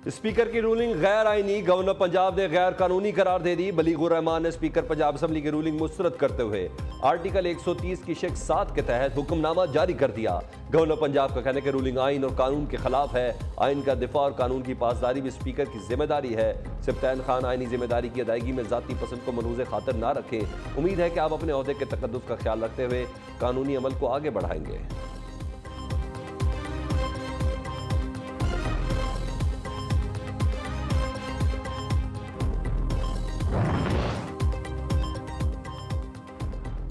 Speaker की ruling गैर आईनी, गवर्नर पंजाब ने गैर कानूनी करार दे दी। बलीगुर रहमान ने स्पीकर पंजाब असम्बली की रूलिंग मुस्तरद करते हुए आर्टिकल 130 की शेख 7 के तहत हुक्मनामा जारी कर दिया। गवर्नर पंजाब का कहना है कि रूलिंग आइन और कानून के खिलाफ है। आइन का दिफा और कानून की पासदारी भी स्पीकर की जिम्मेदारी है। सिप्तान खान आइनी जिम्मेदारी की अदायगी में जाती पसंद को मनूज़े खातर ना रखें। उम्मीद है कि आप अपने ओहदे के तकद्दुस का ख्याल रखते हुए कानूनी अमल को आगे बढ़ाएंगे।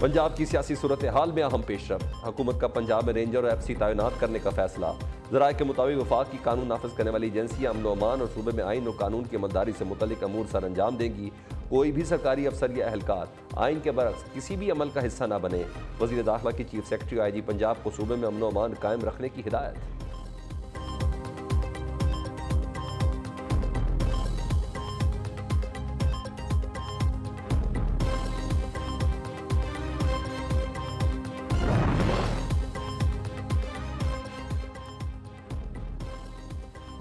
पंजाब की सियासी सूरत हाल में अहम पेशरफ। हुकूमत का पंजाब में रेंजर और FC तैनात करने का फैसला। ज़राए के मुताबिक वफाक की कानून नाफिज करने वाली एजेंसियां अमन अमान और सूबे में आइन और कानून की अमलदारी से मुतल्लिक अमूर सर अंजाम देंगी। कोई भी सरकारी अफसर या अहलकार आइन के बरक्स किसी भी अमल का हिस्सा न बने। वज़ीर दाखिला की चीफ सेक्रेटरी IG पंजाब को सूबे में अमन अमान कायम रखने की हिदायत।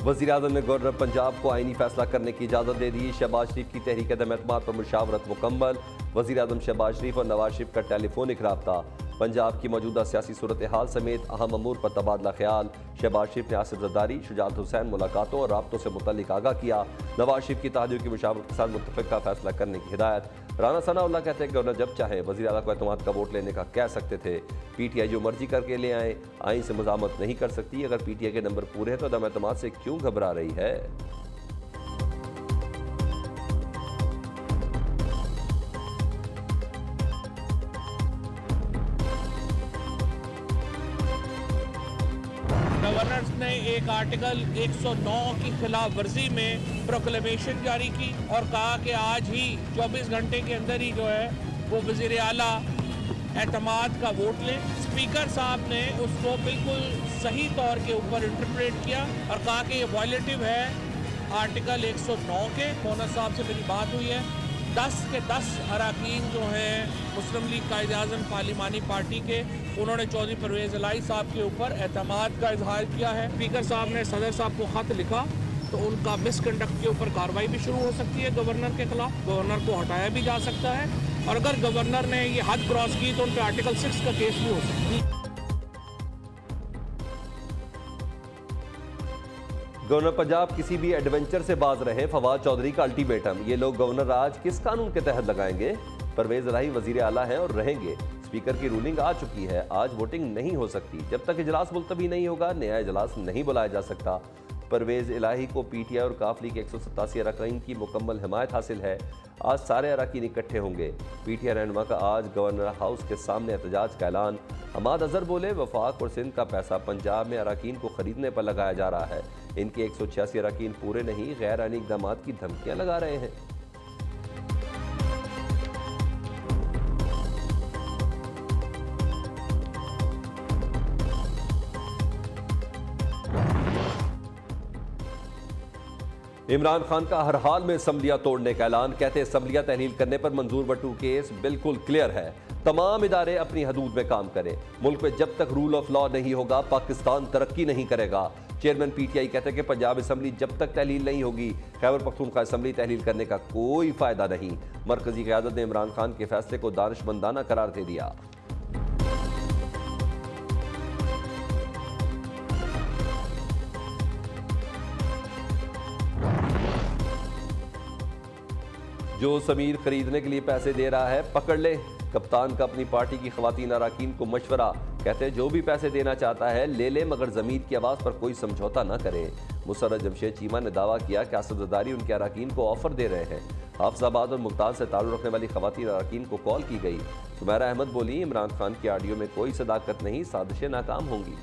वज़ीर आज़म ने गवर्नर पंजाब को आइनी फैसला करने की इजाज़त दे दी। शहबाज शरीफ की तहरीक अदम-ए-एतमाद पर मुशावरत मुकम्मल। वज़ीर आज़म शहबाज शरीफ और नवाज शरीफ का टेलीफोनिक रब्ता। पंजाब की मौजूदा सियासी सूरत हाल समेत अहम अमूर पर तबादला ख्याल। शहबाज शरीफ ने आसिफ ज़रदारी, शुजात हुसैन मुलाकातों और राब्तों से मुतल्लिक आगाह किया। नवाज शरीफ की तहदीर की मुशावरत के साथ मुत्तफ़िक़ा फैसला करने की हिदायत। राना सनाउल्लाह कहते हैं गवर्नर जब चाहे वज़ीर आला को एतमाद का वोट लेने का कह सकते थे। PTI जो मर्जी करके ले आए, आइन से मज़ामत नहीं कर सकती। अगर PTI के नंबर पूरे हैं तो अदम एतमाद से क्यों घबरा रही है। गवर्नर ने एक आर्टिकल 109 की खिलाफ वर्जी में प्रोक्लेमेशन जारी की और कहा कि आज ही 24 घंटे के अंदर ही जो है वो वज़ीर आला एतमाद का वोट लें। स्पीकर साहब ने उसको बिल्कुल सही तौर के ऊपर इंटरप्रेट किया और कहा कि ये वायलेटिव है आर्टिकल 109 के। गवर्नर साहब से मेरी बात हुई है। 10 के 10 अरकान जो हैं मुस्लिम लीग कायद-ए-आज़म पार्लिमानी पार्टी के, उन्होंने चौधरी परवेज़ इलाही साहब के ऊपर एतमाद का इजहार किया है। स्पीकर साहब ने सदर साहब को खत लिखा तो उनका मिसकंडक्ट के ऊपर कार्रवाई भी शुरू हो सकती है गवर्नर के खिलाफ। गवर्नर को हटाया भी जा सकता है और अगर गवर्नर ने ये हद क्रॉस की तो उन पर आर्टिकल 6 का केस भी हो सकता है। गवर्नर पंजाब किसी भी एडवेंचर से बाज रहे, फवाद चौधरी का अल्टीमेटम। ये लोग गवर्नर राज किस कानून के तहत लगाएंगे। परवेज इलाही वजीर आला हैं और रहेंगे। स्पीकर की रूलिंग आ चुकी है, आज वोटिंग नहीं हो सकती। जब तक इजलास मुलतवी नहीं होगा नया इजलास नहीं बुलाया जा सकता। परवेज इलाही को PTI और काफली के 187 अरकान की मुकम्मल हिमायत हासिल है। आज सारे अरकान इकट्ठे होंगे। PTI रहनुमा का आज गवर्नर हाउस के सामने एहतजाज का ऐलान। हमाद अजहर बोले वफाक और सिंध का पैसा पंजाब में अरकान को खरीदने पर लगाया जा रहा है। इनके 186 अरकान पूरे नहीं, गैर आईनी इक़दाम की धमकियां लगा रहे हैं। इमरान खान का हर हाल में असम्बलियां तोड़ने का ऐलान। कहते असम्बलियां तहलील करने पर मंजूर बट्टू केस बिल्कुल क्लियर है। तमाम इदारे अपनी हदूद में काम करें। मुल्क में जब तक रूल ऑफ लॉ नहीं होगा पाकिस्तान तरक्की नहीं करेगा। चेयरमैन PTI कहते हैं कि पंजाब असम्बली जब तक तहलील नहीं होगी खैबर पख्तूनख्वा असम्बली तहलील करने का कोई फायदा नहीं। मरकजी क़यादत ने इमरान खान के फैसले को दानिशमंदाना करार दे दिया। जो समीर खरीदने के लिए पैसे दे रहा है पकड़ ले। कप्तान का अपनी पार्टी की ख्वातीन अरकान को मशवरा। कहते हैं जो भी पैसे देना चाहता है ले ले, मगर ज़मीर की आवाज़ पर कोई समझौता न करे। मुसर्रत जमशेद चीमा ने दावा किया कि आसिफ ज़रदारी उनके अरकान को ऑफर दे रहे हैं। हाफिज़ाबाद और मुल्तान से ताल्लुक़ रखने वाली ख्वातीन अरकान को कॉल की गई। सुमैरा अहमद बोली इमरान खान की ऑडियो में कोई सदाकत नहीं, साजिशें नाकाम होंगी।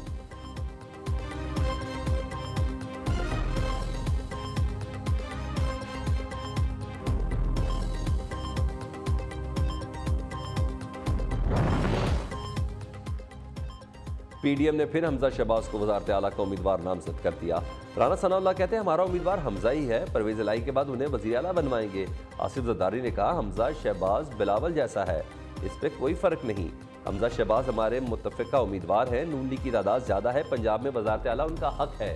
PDM ने फिर हमजा शहबाज को वज़ारत आला का उम्मीदवार नामजद कर दिया। राना सनाउल्लाह कहते हैं हमारा उम्मीदवार हमजा ही है। परवेज इलाही के बाद उन्हें वज़ीर आला बनवाएंगे। आसिफ ज़रदारी ने कहा हमजा शहबाज बिलावल जैसा है, इस पर कोई फ़र्क नहीं। हमजा शहबाज हमारे मुत्तफ़िका उम्मीदवार हैं। नून लीग की तादाद ज़्यादा है, पंजाब में वज़ारत आला उनका हक है।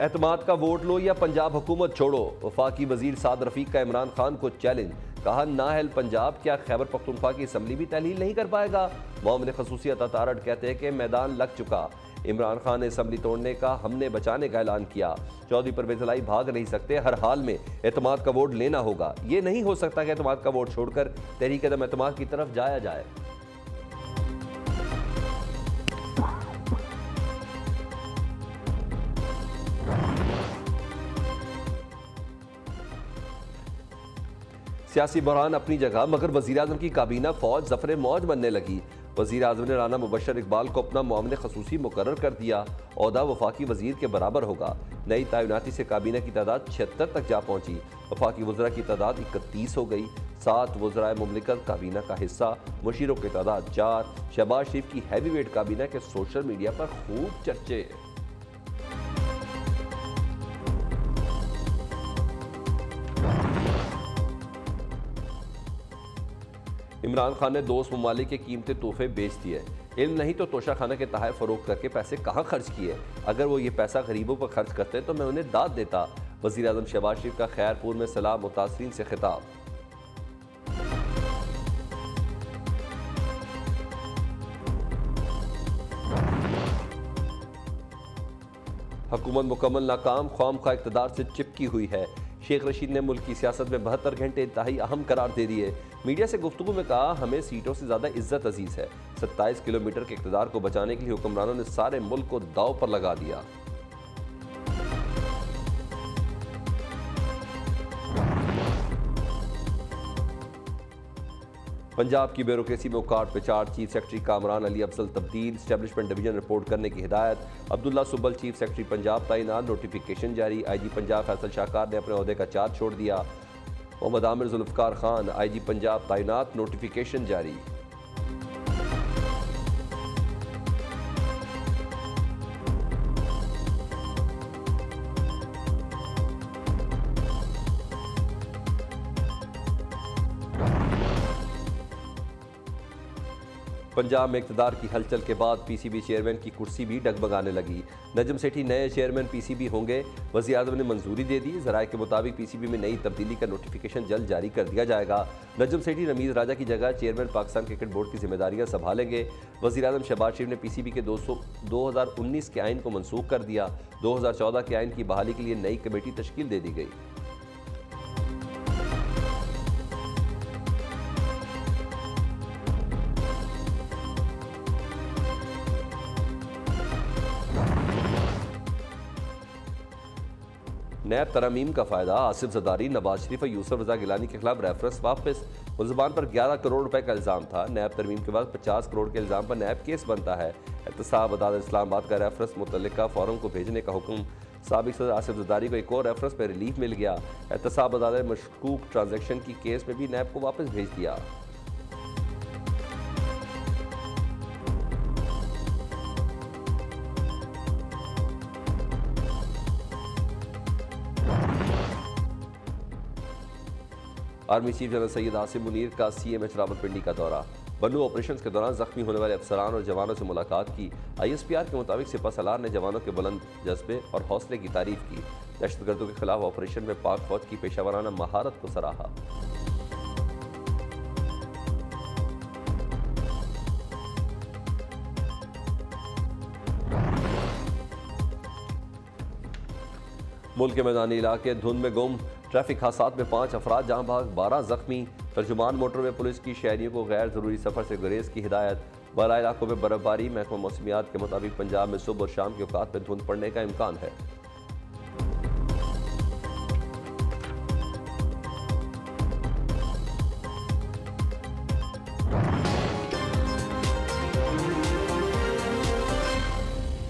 एतमाद का वोट लो या पंजाब हुकूमत छोड़ो, वफाकी वजीर साद रफीक का इमरान खान को चैलेंज। कहा नाअहल पंजाब क्या खैबर पख्तूनख्वा की असम्बली भी तहलील नहीं कर पाएगा। मोमिन खसूसियत अतारड़ कहते हैं कि मैदान लग चुका। इमरान खान ने असम्बली तोड़ने का, हमने बचाने का ऐलान किया। चौधरी परवेज इलाही भाग नहीं सकते, हर हाल में एतमाद का वोट लेना होगा। ये नहीं हो सकता कि एतमाद का वोट छोड़कर तहरीक अदम एतमाद की तरफ जाया जाए। सियासी बहरान अपनी जगह, मगर वजीर आजम की काबीना फौज जफर मौज बनने लगी। वजीर आजम ने राना मुबशर इकबाल को अपना मुआविन खसूसी मुकर्रर कर दिया। ओहदा वफाकी वजीर के बराबर होगा। नई तैनाती से काबीना की तादाद 76 तक जा पहुंची। वफाकी वज़रा की तादाद 31 हो गई। 7 वज़राए मुमलिकत काबीना का हिस्सा, मुशीरों की तादाद 4। शहबाज शरीफ की हैवी वेट काबीना के सोशल मीडिया पर खूब चर्चे। इमरान खान ने दोस्त ममालिक के कीमती तोहफे बेच दिए। इल्म नहीं तो तोशा खाना के तहफ़ फ़रोख्त करके पैसे कहाँ खर्च किए। अगर वो ये पैसा गरीबों पर खर्च करते तो मैं उन्हें दाद देता। वज़ीर आज़म शहबाज शरीफ का खैरपुर में सलाम मुतासरीन से खिताब। हुकूमत मुकम्मल नाकाम, ख्वामखा इक़्तिदार से चिपकी हुई है। शेख रशीद ने मुल्क की सियासत में 72 घंटे इंतहाई अहम करार दे दिए। मीडिया से गुफ्तगू में कहा, हमें सीटों से ज़्यादा इज्जत अजीज़ है। 27 किलोमीटर के इक़्तिदार को बचाने के लिए हुक्मरानों ने सारे मुल्क को दाव पर लगा दिया। पंजाब की ब्यूरोक्रेसी में उकाट पिचाट, चीफ सेक्रेटरी कामरान अली अफजल तब्दील, स्टैब्लिशमेंट डिवीजन रिपोर्ट करने की हिदायत। अब्दुल्ला सुब्बल चीफ सेक्रेटरी पंजाब तैनात, नोटिफिकेशन जारी। IG पंजाब फैसल शाहकार ने अपने ओहदे का चार्ज छोड़ दिया। मोहम्मद आमिर जुल्फ़िकार खान IG पंजाब तैनात, नोटिफिकेशन जारी। पंजाब में इक़्तिदार की हलचल के बाद PCB चेयरमैन की कुर्सी भी डगमगाने लगी। नजम सेठी नए चेयरमैन PCB होंगे। वज़ीर आज़म ने मंजूरी दे दी। ज़राए के मुताबिक PCB में नई तब्दीली का नोटिफिकेशन जल्द जारी कर दिया जाएगा। नजम सेठी रमीज़ राजा की जगह चेयरमैन पाकिस्तान क्रिकेट बोर्ड की जिम्मेदारियां संभालेंगे। वज़ीर आज़म शहबाज शरीफ ने PCB के 2019 के आइन को मनसूख कर दिया। 2014 के आइन की बहाली के लिए नई कमेटी तश्कील दे दी गई। नैब तरमीम का फ़ायदा, आसिफ ज़रदारी, नवाज शरीफ और यूसुफ रज़ा गिलानी के खिलाफ रेफरेंस वापस। मुल्ज़मान पर 11 करोड़ रुपए का इल्ज़ाम था। नैब तरमीम के बाद 50 करोड़ के इल्ज़ाम पर नैब केस बनता है। एहतसाब अदालत इस्लामाबाद का रेफरेंस मुतल्लिका फोरम को भेजने का हुक्म। साबिक़ सदर आसिफ ज़रदारी को एक और रेफरेंस पर रिलीफ मिल गया। एहतसाब अदालत ने मशकूक ट्रांजैक्शन की केस में भी नैब को वापस भेज दिया। Army chief general Syed Asim Munir का CMH रावलपिंडी का दौरा। बन्नू ऑपरेशन के दौरान जख्मी होने वाले अफसरान और जवानों से मुलाकात की। ISPR के मुताबिक सिपह सलार ने जवानों के बुलंद जज्बे और हौसले की तारीफ की। दहशतगर्दों के खिलाफ ऑपरेशन में पाक फौज की पेशावराना महारत को सराहा। मुल्क के मैदानी इलाके धुंध में गुम, ट्रैफिक हादसात में 5 अफराद जहां भाग, 12 जख्मी। तर्जुमान मोटरवे पुलिस की शहरियों को गैर ज़रूरी सफ़र से गुरेज की हिदायत। बाला इलाकों में बर्फबारी, महकमा मौसमियात के मुताबिक पंजाब में सुबह और शाम के औकात में धुंध पड़ने का इम्कान है।